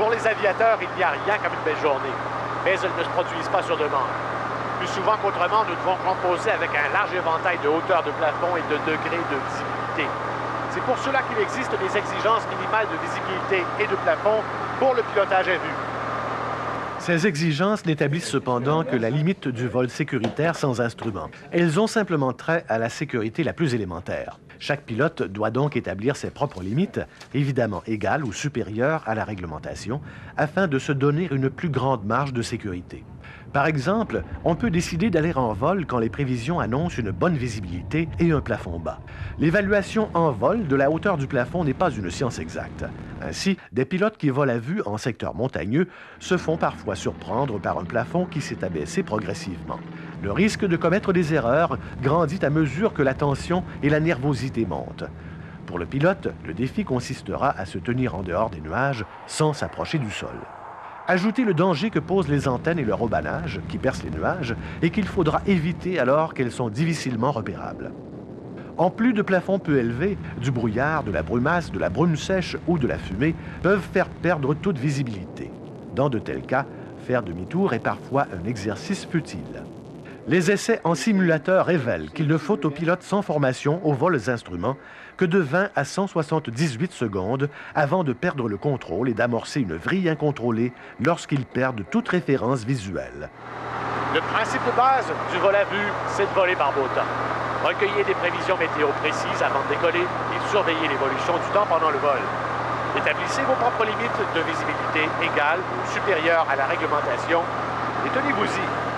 Pour les aviateurs, il n'y a rien comme une belle journée, mais elles ne se produisent pas sur demande. Plus souvent qu'autrement, nous devons composer avec un large éventail de hauteur de plafond et de degrés de visibilité. C'est pour cela qu'il existe des exigences minimales de visibilité et de plafond pour le pilotage à vue. Ces exigences n'établissent cependant que la limite du vol sécuritaire sans instrument. Elles ont simplement trait à la sécurité la plus élémentaire. Chaque pilote doit donc établir ses propres limites, évidemment égales ou supérieures à la réglementation, afin de se donner une plus grande marge de sécurité. Par exemple, on peut décider d'aller en vol quand les prévisions annoncent une bonne visibilité et un plafond bas. L'évaluation en vol de la hauteur du plafond n'est pas une science exacte. Ainsi, des pilotes qui volent à vue en secteur montagneux se font parfois surprendre par un plafond qui s'est abaissé progressivement. Le risque de commettre des erreurs grandit à mesure que la tension et la nervosité montent. Pour le pilote, le défi consistera à se tenir en dehors des nuages sans s'approcher du sol. Ajoutez le danger que posent les antennes et leur haubanage, qui percent les nuages, et qu'il faudra éviter alors qu'elles sont difficilement repérables. En plus de plafonds peu élevés, du brouillard, de la brumasse, de la brume sèche ou de la fumée peuvent faire perdre toute visibilité. Dans de tels cas, faire demi-tour est parfois un exercice futile. Les essais en simulateur révèlent qu'il ne faut aux pilotes sans formation aux vols instruments que de 20 à 178 secondes avant de perdre le contrôle et d'amorcer une vrille incontrôlée lorsqu'ils perdent toute référence visuelle. Le principe de base du vol à vue, c'est de voler par beau temps. Recueillez des prévisions météo précises avant de décoller et surveillez l'évolution du temps pendant le vol. Établissez vos propres limites de visibilité égales ou supérieures à la réglementation et tenez-vous-y.